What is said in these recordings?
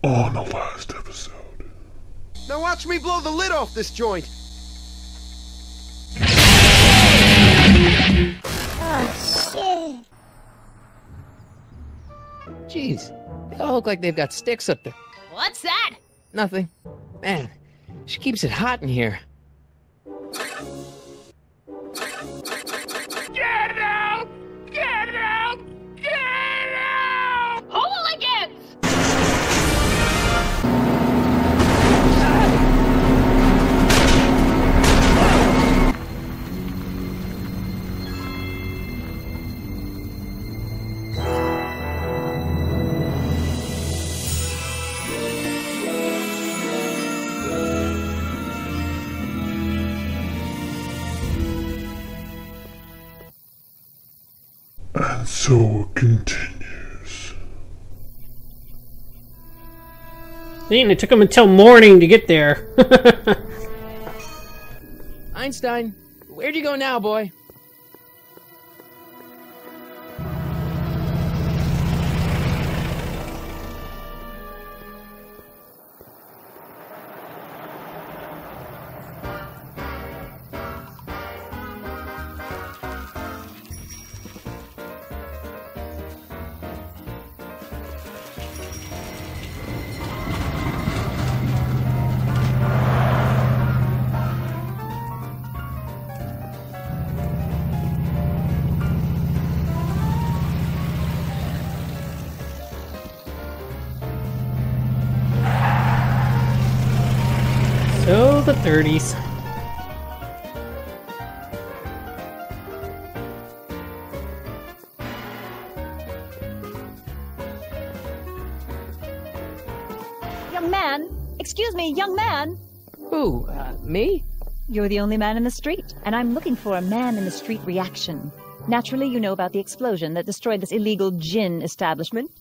on the last episode. Now watch me blow the lid off this joint. Oh, shit. Jeez, they all look like they've got sticks up there. What's that? Nothing. Man, she keeps it hot in here. Get out! Get out! Get out! Hooligans! And so it continues. Dang, it took him until morning to get there. Einstein, where'd you go now, boy? So, the 30s. Young man! Excuse me, young man! Who, me? You're the only man in the street, and I'm looking for a man-in-the-street reaction. Naturally, you know about the explosion that destroyed this illegal gin establishment.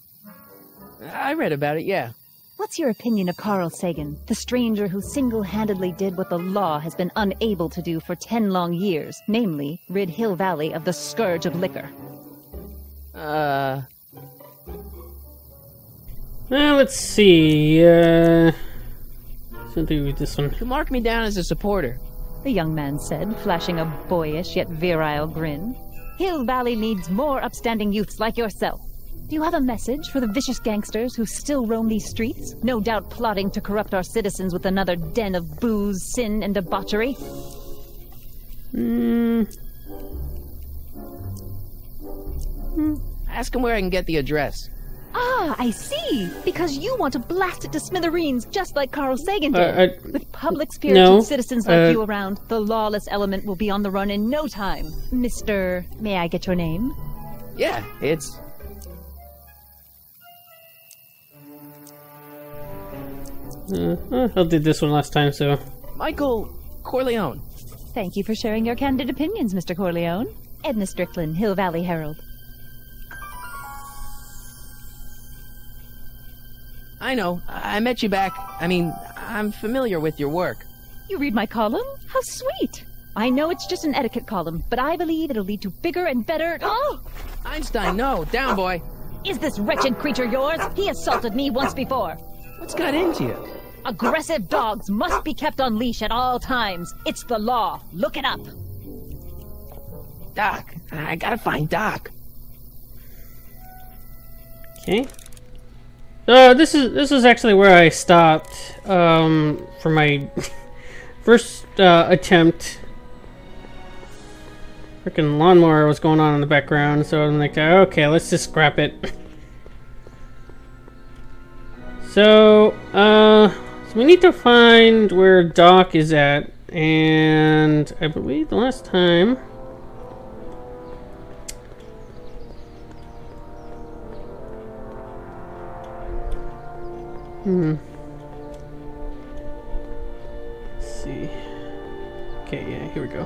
I read about it, yeah. What's your opinion of Carl Sagan, the stranger who single-handedly did what the law has been unable to do for 10 long years, namely, rid Hill Valley of the scourge of liquor? Well, let's see, something with this one. You mark me down as a supporter. The young man said, flashing a boyish yet virile grin. Hill Valley needs more upstanding youths like yourself. Do you have a message for the vicious gangsters who still roam these streets, no doubt plotting to corrupt our citizens with another den of booze, sin, and debauchery? Ask him where I can get the address. Ah, I see. Because you want to blast it to smithereens, just like Carl Sagan did. With public spirited citizens like you around, the lawless element will be on the run in no time. Mr. May I get your name? Yeah, it's... I did this one last time, so... Michael Corleone. Thank you for sharing your candid opinions, Mr. Corleone. Edna Strickland, Hill Valley Herald. I know. I met you back. I mean, I'm familiar with your work. You read my column? How sweet. I know it's just an etiquette column, but I believe it'll lead to bigger and better... Oh! Einstein, no. Down, boy. Is this wretched creature yours? He assaulted me once before. What's got into you? Aggressive dogs must be kept on leash at all times. It's the law. Look it up. Doc. I gotta find Doc. Okay. This is actually where I stopped for my first attempt. Freaking lawnmower was going on in the background, so I'm like, okay, let's just scrap it. So we need to find where Doc is at, and I believe the last time... Let's see. Okay, yeah, here we go.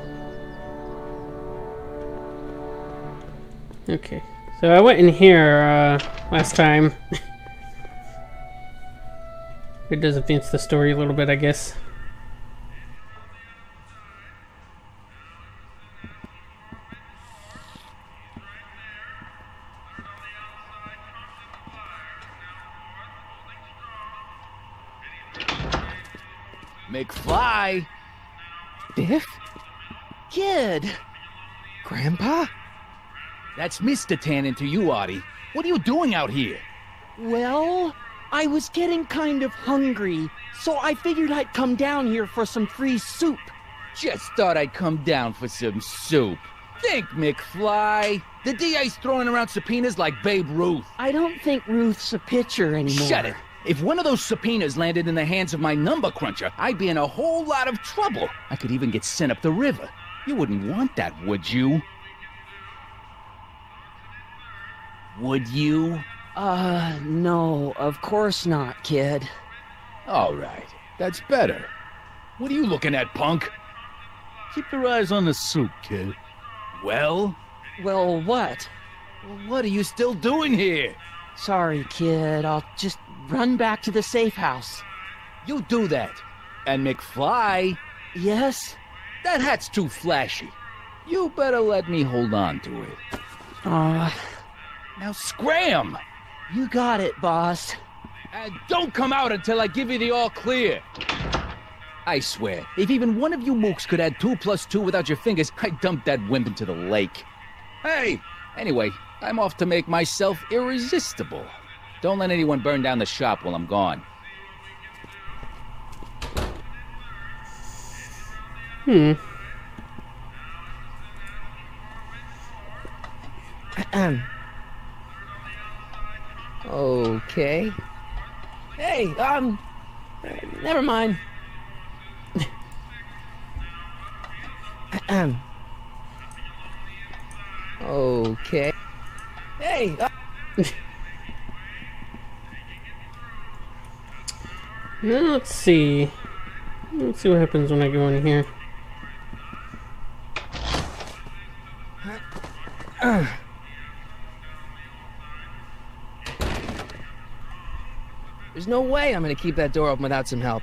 Okay, so I went in here last time. It does advance the story a little bit, I guess. McFly! Biff? Kid! Grandpa? That's Mr. Tannen to you, Artie. What are you doing out here? Well, I was getting kind of hungry, so I figured I'd come down here for some free soup. Just thought I'd come down for some soup. Think, McFly. The DA's throwing around subpoenas like Babe Ruth. I don't think Ruth's a pitcher anymore. Shut it. If one of those subpoenas landed in the hands of my number cruncher, I'd be in a whole lot of trouble. I could even get sent up the river. You wouldn't want that, would you? Would you? No, of course not, kid. All right, that's better. What are you looking at, punk? Keep your eyes on the soup, kid. Well, Well, what? what are you still doing here? Sorry, kid. I'll just run back to the safe house. You do that. And McFly, Yes? that hat's too flashy. You better let me hold on to it. Now scram! You got it, boss. And don't come out until I give you the all clear. I swear, if even one of you mooks could add 2 + 2 without your fingers, I'd dump that wimp into the lake. Hey, anyway, I'm off to make myself irresistible. Don't let anyone burn down the shop while I'm gone. Okay. Hey, never mind. Okay. Hey, Now, let's see. Let's see what happens when I go in here. there's no way I'm gonna keep that door open without some help.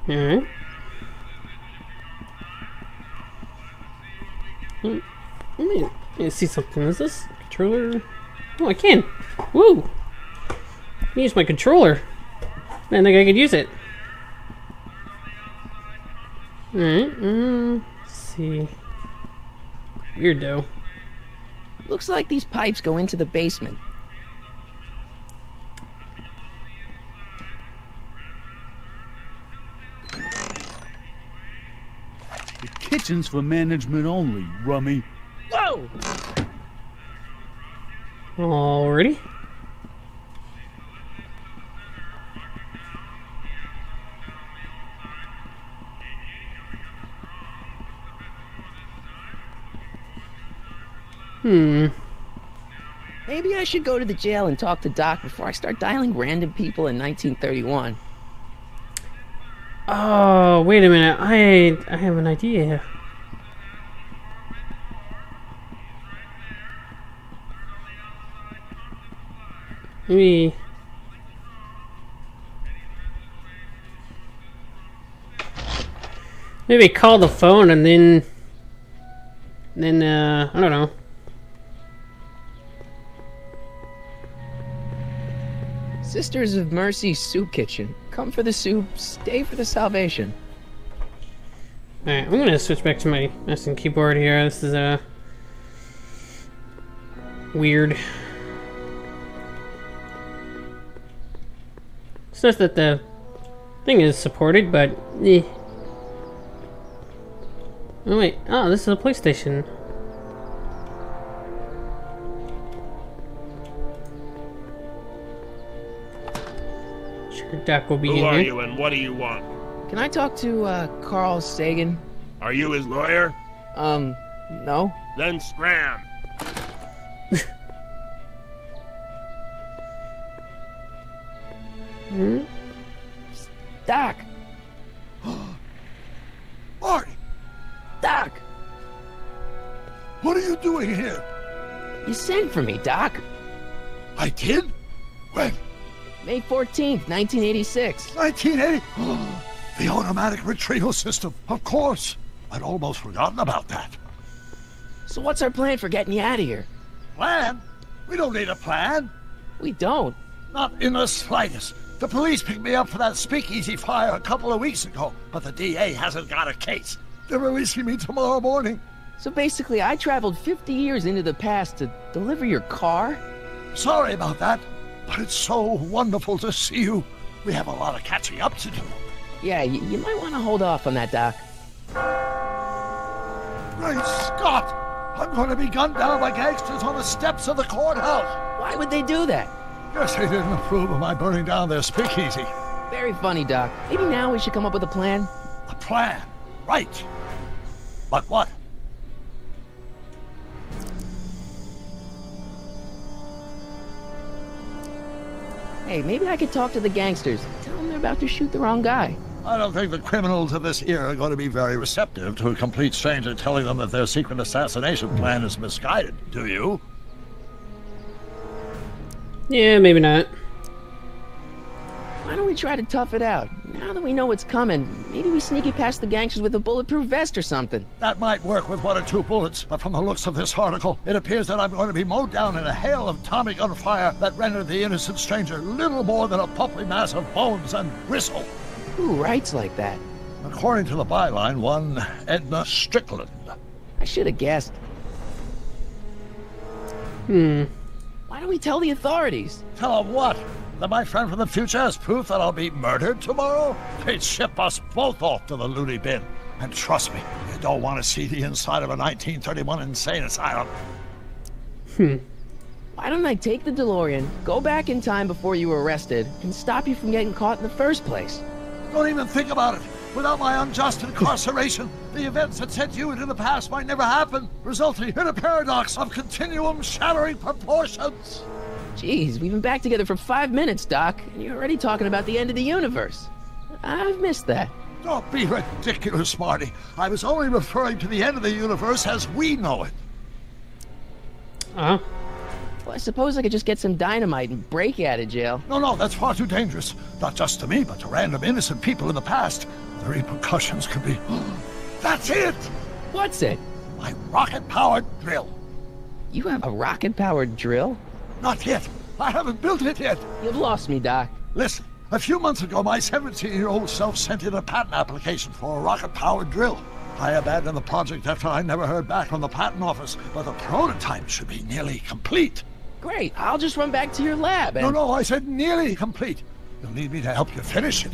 Alright. Let me see something. Is this controller? Oh, I can! Woo! I can use my controller. I didn't think I could use it. Alright, let's see. Weirdo. Looks like these pipes go into the basement. The kitchen's for management only, rummy. Whoa! Alrighty. Maybe I should go to the jail and talk to Doc before I start dialing random people in 1931. Oh, wait a minute. I have an idea. Maybe call the phone and then I don't know. Sisters of Mercy Soup Kitchen. Come for the soup, stay for the salvation. Alright, I'm gonna switch back to my mouse and keyboard here. This is weird. It's not that the thing is supported, but eh. Oh wait, oh, this is a PlayStation. Sure, Doc will be Who in are here. you and what do you want? Can I talk to, Carl Sagan? Are you his lawyer? No. Then scram. Doc! Marty, Doc! what are you doing here? You sent for me, Doc. I did? When? May 14th, 1986. 1980? The automatic retrieval system. Of course. I'd almost forgotten about that. So what's our plan for getting you out of here? Plan? We don't need a plan. We don't. Not in the slightest. The police picked me up for that speakeasy fire a couple of weeks ago, but the DA hasn't got a case. They're releasing me tomorrow morning. So basically, I traveled 50 years into the past to deliver your car? Sorry about that, but it's so wonderful to see you. We have a lot of catching up to do. Yeah, you might want to hold off on that, Doc. Great Scott! I'm going to be gunned down by gangsters on the steps of the courthouse. Why would they do that? Guess they didn't approve of my burning down their speakeasy. Very funny, Doc. Maybe now we should come up with a plan? A plan? Right. But what? Hey, maybe I could talk to the gangsters. Tell them they're about to shoot the wrong guy. I don't think the criminals of this era are going to be very receptive to a complete stranger telling them that their secret assassination plan is misguided, do you? Yeah, maybe not. Why don't we try to tough it out? Now that we know what's coming, maybe we sneak it past the gangsters with a bulletproof vest or something. That might work with 1 or 2 bullets, but from the looks of this article, it appears that I'm going to be mowed down in a hail of Tommy gun fire that rendered the innocent stranger little more than a pulpy mass of bones and gristle. Who writes like that? According to the byline, one Edna Strickland. I should have guessed. Why don't we tell the authorities? Tell them what? That my friend from the future has proof that I'll be murdered tomorrow? They'd ship us both off to the loony bin. And trust me, you don't want to see the inside of a 1931 insane asylum. Why don't I take the DeLorean, go back in time before you were arrested, and stop you from getting caught in the first place? Don't even think about it. Without my unjust incarceration, the events that sent you into the past might never happen, resulting in a paradox of continuum-shattering proportions. Jeez, we've been back together for 5 minutes, Doc, and you're already talking about the end of the universe. I've missed that. Don't be ridiculous, Marty. I was only referring to the end of the universe as we know it. Well, I suppose I could just get some dynamite and break you out of jail. No, that's far too dangerous. Not just to me, but to random innocent people in the past. The repercussions could be... That's it! What's it? My rocket-powered drill. You have a rocket-powered drill? Not yet. I haven't built it yet. You've lost me, Doc. Listen, a few months ago, my 17-year-old self sent in a patent application for a rocket-powered drill. I abandoned the project after I never heard back from the patent office, but the prototype should be nearly complete. Great, I'll just run back to your lab and... No, I said nearly complete. You'll need me to help you finish it.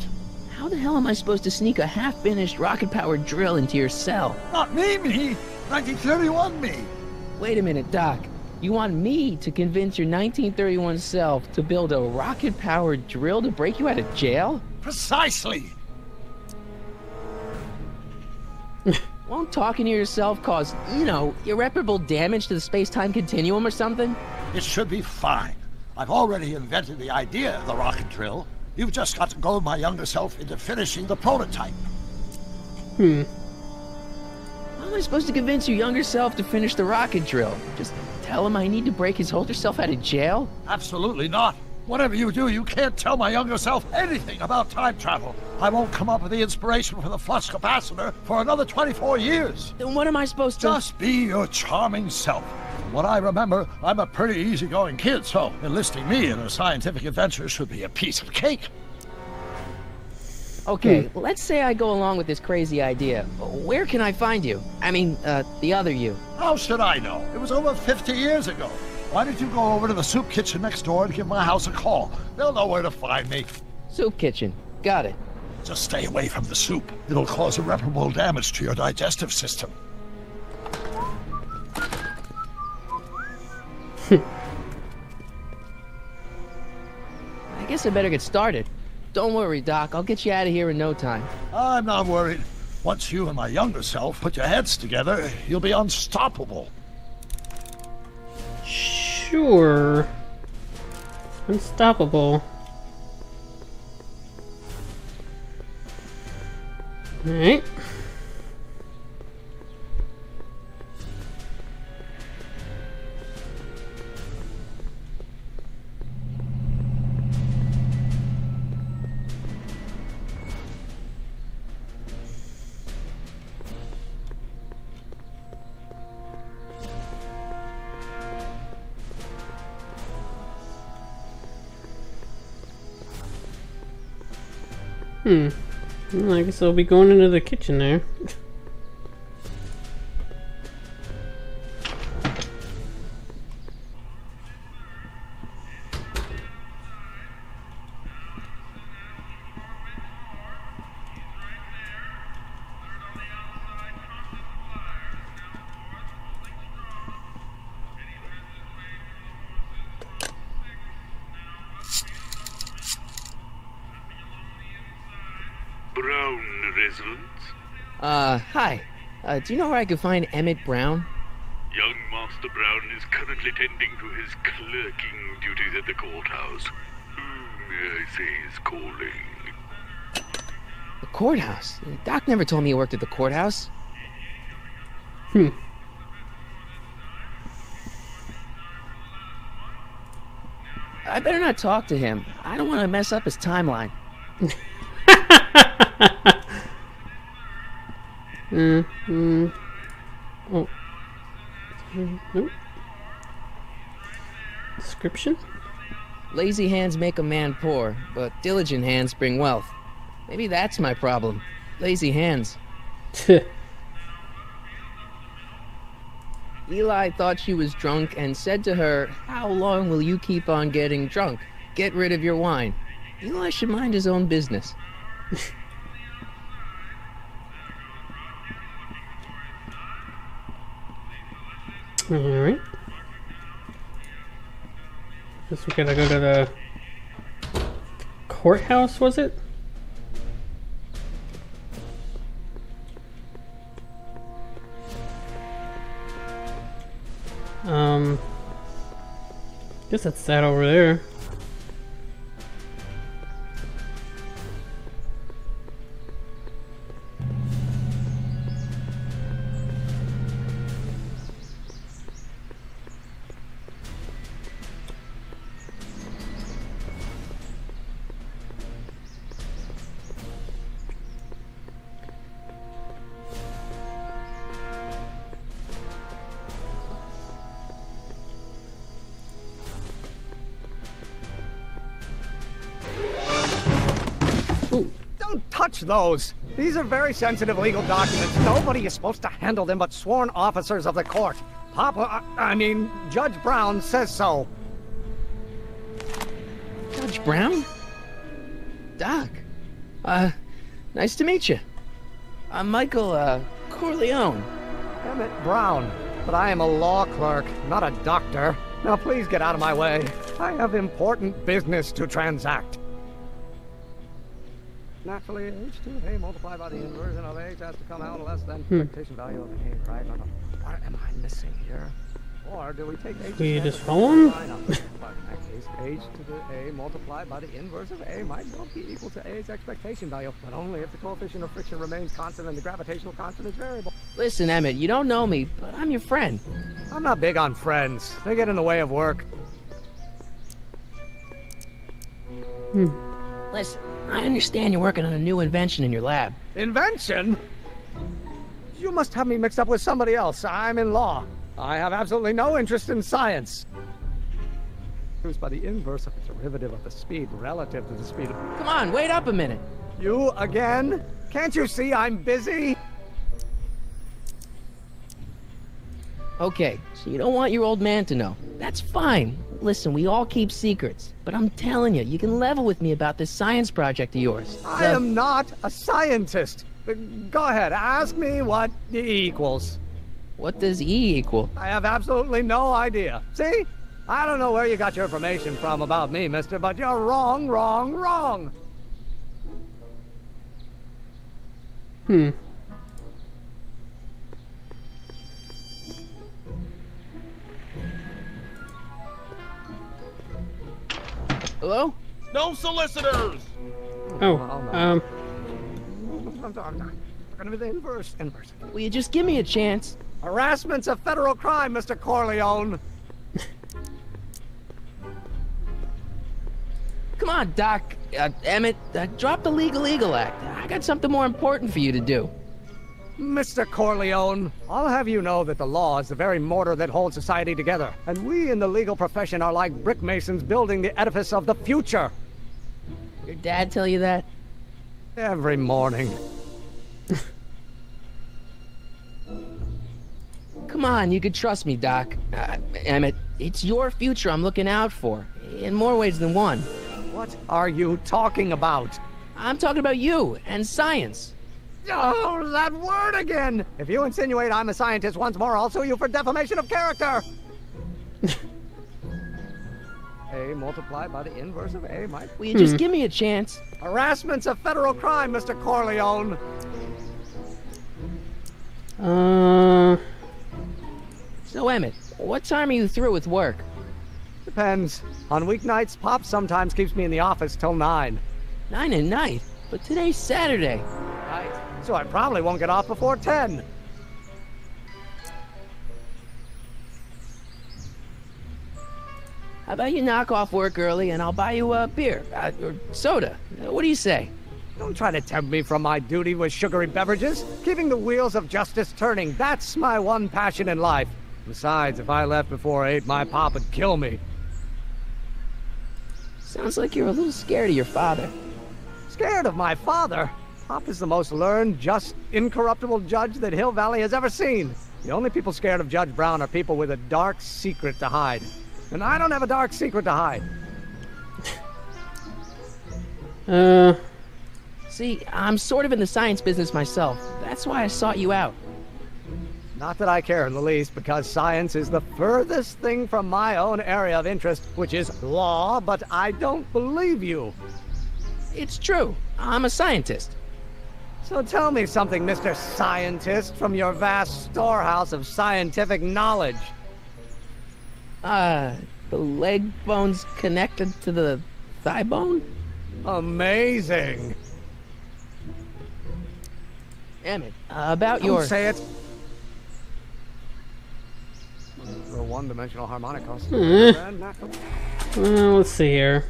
How the hell am I supposed to sneak a half-finished rocket-powered drill into your cell? Not me. 1931 me. Wait a minute, Doc. You want me to convince your 1931 self to build a rocket-powered drill to break you out of jail? Precisely. Won't talking to yourself cause, irreparable damage to the space-time continuum or something? It should be fine. I've already invented the idea of the rocket drill. You've just got to goad my younger self into finishing the prototype. How am I supposed to convince your younger self to finish the rocket drill? Just tell him I need to break his older self out of jail? Absolutely not. Whatever you do, you can't tell my younger self anything about time travel. I won't come up with the inspiration for the flux capacitor for another 24 years. Then what am I supposed to... Just be your charming self. From what I remember, I'm a pretty easygoing kid, so enlisting me in a scientific adventure should be a piece of cake. Okay, let's say I go along with this crazy idea. Where can I find you? I mean, the other you. How should I know? It was over 50 years ago. Why don't you go over to the soup kitchen next door and give my house a call? They'll know where to find me. Soup kitchen. Got it. Just stay away from the soup. It'll cause irreparable damage to your digestive system. I guess I better get started. Don't worry, Doc. I'll get you out of here in no time. I'm not worried. Once you and my younger self put your heads together, you'll be unstoppable. Sure. Unstoppable. Alright. Well, I guess I'll be going into the kitchen there. Brown residence? Hi. Do you know where I could find Emmett Brown? Young Master Brown is currently tending to his clerking duties at the courthouse. Who may I say is calling? The courthouse? Doc never told me he worked at the courthouse. I better not talk to him. I don't want to mess up his timeline. Oh. Nope. Description? Lazy hands make a man poor, but diligent hands bring wealth. Maybe that's my problem. Lazy hands. Eli thought she was drunk and said to her, "How long will you keep on getting drunk? Get rid of your wine." Eli should mind his own business. Alright. Guess we gotta go to the courthouse, was it? Guess that's that over there. Don't touch those! These are very sensitive legal documents. Nobody is supposed to handle them but sworn officers of the court. Judge Brown says so. Judge Brown? Doc. Nice to meet you. I'm Michael, Corleone. Emmett Brown. But I am a law clerk, not a doctor. Now please get out of my way. I have important business to transact. Naturally, h2 a multiplied by the inversion of h has to come out less than expectation value of a, right? No. What am I missing here? Or do we take h? We just follow him? But in that case, h to the a multiplied by the inverse of a might well be equal to a's expectation value, but only if the coefficient of friction remains constant and the gravitational constant is variable. Listen, Emmett, you don't know me, but I'm your friend. I'm not big on friends. They get in the way of work. Listen, I understand you're working on a new invention in your lab. Invention? You must have me mixed up with somebody else. I'm in law. I have absolutely no interest in science. Produced by the inverse of the derivative of the speed relative to the speed of... Come on, wait up a minute. You again? Can't you see I'm busy? Okay, so you don't want your old man to know. That's fine. Listen, we all keep secrets. But I'm telling you, you can level with me about this science project of yours. I am not a scientist. Go ahead, ask me what E equals. What does E equal? I have absolutely no idea. See? I don't know where you got your information from about me, mister, but you're wrong, wrong, wrong. Hello? No solicitors! Oh, Gonna be the inverse. Will you just give me a chance? Harassment's a federal crime, Mr. Corleone. Come on, Doc. Emmett, drop the Legal Eagle Act. I got something more important for you to do. Mr. Corleone, I'll have you know that the law is the very mortar that holds society together, and we in the legal profession are like brick masons building the edifice of the future. Your dad tell you that? Every morning. Come on, you could trust me, Doc. Emmett, it's your future I'm looking out for, in more ways than one. What are you talking about? I'm talking about you and science. Oh, that word again! If you insinuate I'm a scientist once more, I'll sue you for defamation of character! A multiplied by the inverse of A might... Will you just give me a chance? Harassment's a federal crime, Mr. Corleone! So, Emmett, what time are you through with work? Depends. On weeknights, Pop sometimes keeps me in the office till 9. 9 at night? But today's Saturday. Right. So I probably won't get off before 10. How about you knock off work early and I'll buy you a beer, or soda. What do you say? Don't try to tempt me from my duty with sugary beverages. Keeping the wheels of justice turning, that's my one passion in life. Besides, if I left before 8, my pop would kill me. Sounds like you're a little scared of your father. Scared of my father? Pop is the most learned, just, incorruptible judge that Hill Valley has ever seen. The only people scared of Judge Brown are people with a dark secret to hide. And I don't have a dark secret to hide. See, I'm sort of in the science business myself. That's why I sought you out. Not that I care in the least, because science is the furthest thing from my own area of interest, which is law, but I don't believe you. It's true. I'm a scientist. So tell me something, Mr. Scientist, from your vast storehouse of scientific knowledge. The leg bone's connected to the thigh bone? Amazing. Emmett, about your... Don't say it. For a one-dimensional harmonic cost. Let's see here.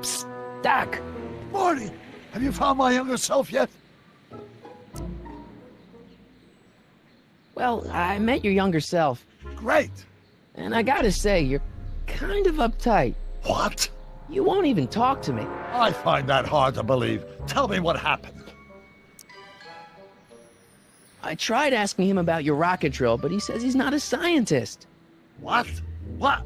Psst, Doc! Morty, have you found my younger self yet? Well, I met your younger self. Great. And I gotta say, you're kind of uptight. What? You won't even talk to me. I find that hard to believe. Tell me what happened. I tried asking him about your rocket drill, but he says he's not a scientist. What? What?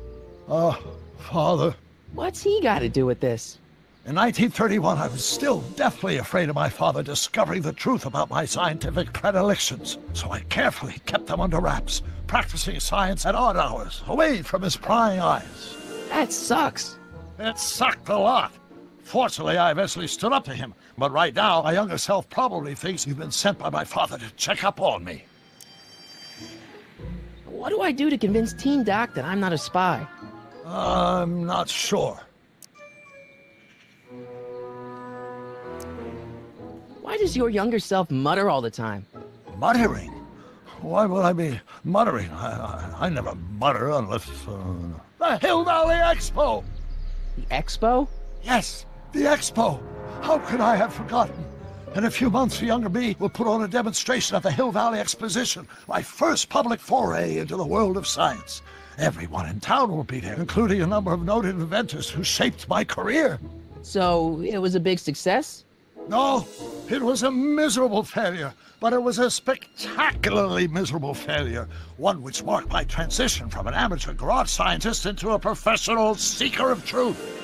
Father. What's he got to do with this? In 1931, I was still deathly afraid of my father discovering the truth about my scientific predilections, so I carefully kept them under wraps, practicing science at odd hours, away from his prying eyes. That sucks. It sucked a lot. Fortunately, I eventually stood up to him, but right now, my younger self probably thinks you've been sent by my father to check up on me. What do I do to convince Teen Doc that I'm not a spy? I'm not sure. Why does your younger self mutter all the time? Muttering? Why would I be muttering? I never mutter unless... The Hill Valley Expo! The Expo? Yes, the Expo! How could I have forgotten? In a few months, the younger me will put on a demonstration at the Hill Valley Exposition, my first public foray into the world of science. Everyone in town will be there, including a number of noted inventors who shaped my career. So, it was a big success? No, it was a miserable failure, but it was a spectacularly miserable failure, one which marked my transition from an amateur garage scientist into a professional seeker of truth.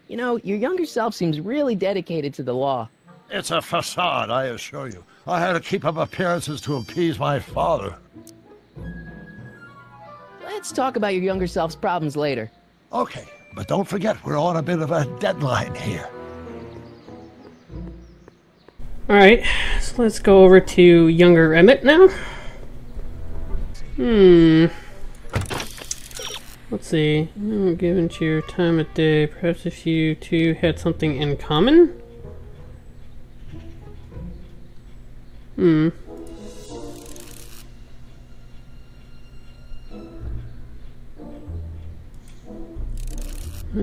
You know, your younger self seems really dedicated to the law. It's a facade, I assure you. I had to keep up appearances to appease my father. Let's talk about your younger self's problems later. Okay, but don't forget, we're on a bit of a deadline here. Alright, so let's go over to younger Emmett now. Let's see. Given to your time of day, perhaps if you two had something in common?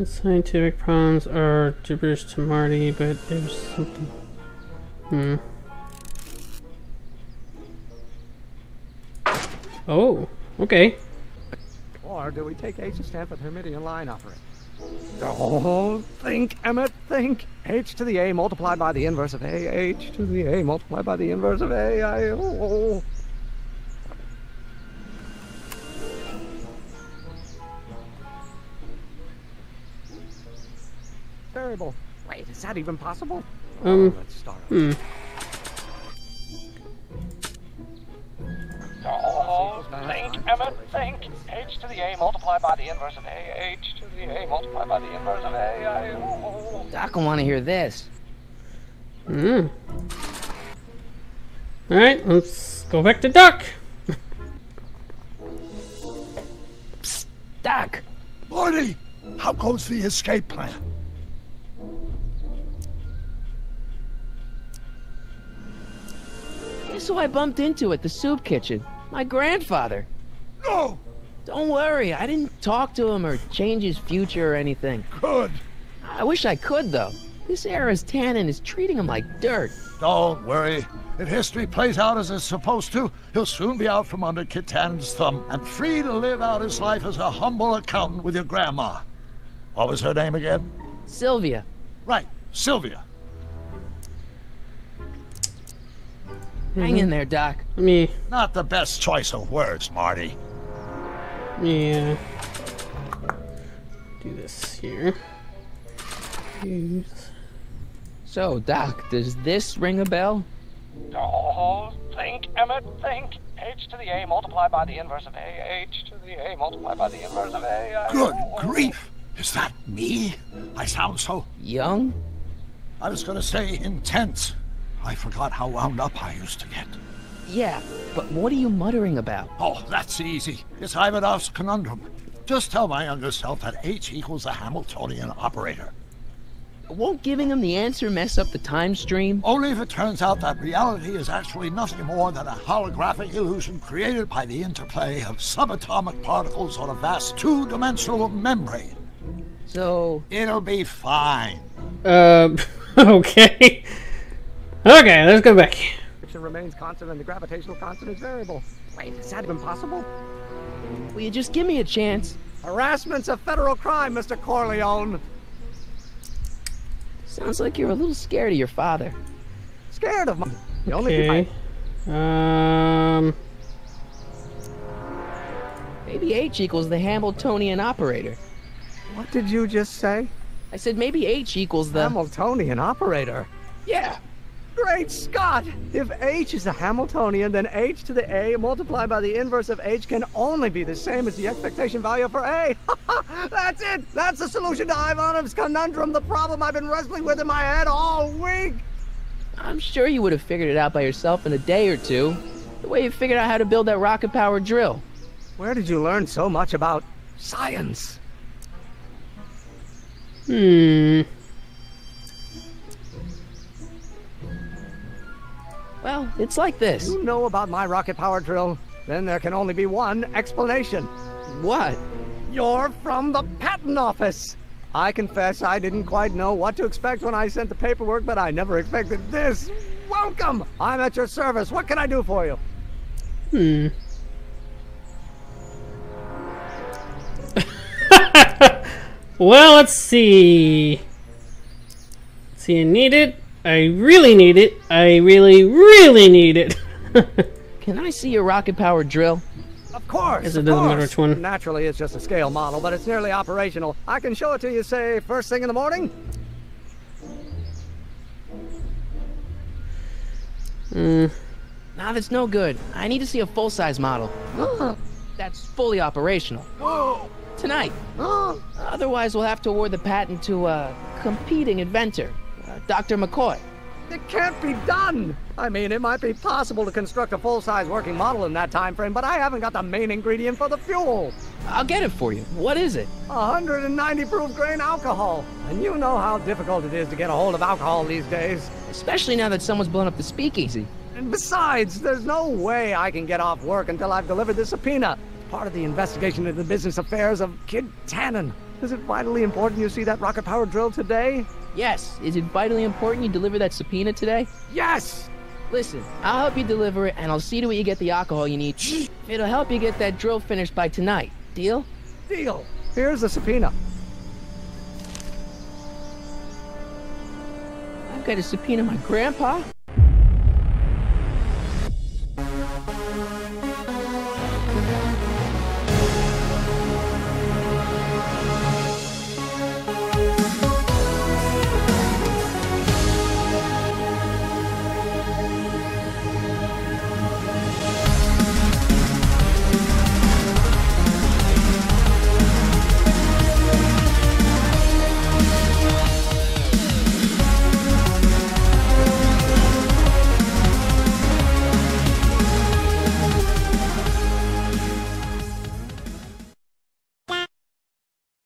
Scientific problems are gibberish to Marty, but there's something... Oh, okay. Or do we take H to stand for Hermitian line operator? Oh, think, Emmett, think. H to the A multiplied by the inverse of A. H to the A multiplied by the inverse of A. Variable. Wait, is that even possible? Let's start over. Think, Emmett, think. H to the A multiplied by the inverse of A. H to the A multiplied by the inverse of A. Doc will want to hear this. Alright, let's go back to Doc. Psst, Doc. Morty, how goes the escape plan? Guess who I bumped into at the soup kitchen? My grandfather. No! Don't worry, I didn't talk to him or change his future or anything. Good. I wish I could, though. This era's Tannen is treating him like dirt. Don't worry. If history plays out as it's supposed to, he'll soon be out from under Kit Tannen's thumb and free to live out his life as a humble accountant with your grandma. What was her name again? Sylvia. Right, Sylvia. Hang in there, Doc. Me. Not the best choice of words, Marty. Yeah. Do this here. Use. So, Doc, does this ring a bell? Oh, think, Emmett, think. H to the A multiplied by the inverse of A. H to the A multiplied by the inverse of A. Good grief! Is that me? I sound so... Young? I was gonna say intense. I forgot how wound up I used to get. Yeah, but what are you muttering about? Oh, that's easy. It's Ivanov's conundrum. Just tell my younger self that H equals a Hamiltonian operator. Won't giving him the answer mess up the time stream? Only if it turns out that reality is actually nothing more than a holographic illusion created by the interplay of subatomic particles on a vast two-dimensional membrane. So... It'll be fine. Okay. Okay, let's go back. Friction remains constant and the gravitational constant is variable. Wait, is that even possible? Will you just give me a chance? Harassment's a federal crime, Mr. Corleone. Sounds like you're a little scared of your father. Scared of my... The Okay. Maybe H equals the Hamiltonian operator. What did you just say? I said maybe H equals the... Hamiltonian operator? Yeah. Great Scott! If H is a Hamiltonian, then H to the A multiplied by the inverse of H can only be the same as the expectation value for A. That's it! That's the solution to Ivanov's conundrum, the problem I've been wrestling with in my head all week! I'm sure you would have figured it out by yourself in a day or two. The way you figured out how to build that rocket-powered drill. Where did you learn so much about science? Well, it's like this. You know about my rocket-powered drill? Then there can only be one explanation. What? You're from the patent office! I confess I didn't quite know what to expect when I sent the paperwork, but I never expected this. Welcome! I'm at your service. What can I do for you? Well, let's see. See, I need it. I really need it. I really, really need it. Can I see your rocket-powered drill? Of course, Guess it doesn't matter which one. Naturally, it's just a scale model, but it's nearly operational. I can show it to you, say, first thing in the morning. Nah, that's no good. I need to see a full-size model. That's fully operational. Tonight. Otherwise, we'll have to award the patent to a competing inventor, Dr. McCoy. It can't be done! I mean, it might be possible to construct a full-size working model in that time frame, but I haven't got the main ingredient for the fuel. I'll get it for you. What is it? 190 proof grain alcohol. And you know how difficult it is to get a hold of alcohol these days. Especially now that someone's blown up the speakeasy. And besides, there's no way I can get off work until I've delivered this subpoena. Part of the investigation into the business affairs of Kid Tannen. Is it vitally important you see that rocket-powered drill today? Yes. Is it vitally important you deliver that subpoena today? Yes! Listen, I'll help you deliver it, and I'll see to it you get the alcohol you need. It'll help you get that drill finished by tonight. Deal? Deal. Here's the subpoena. I've got to subpoena my grandpa?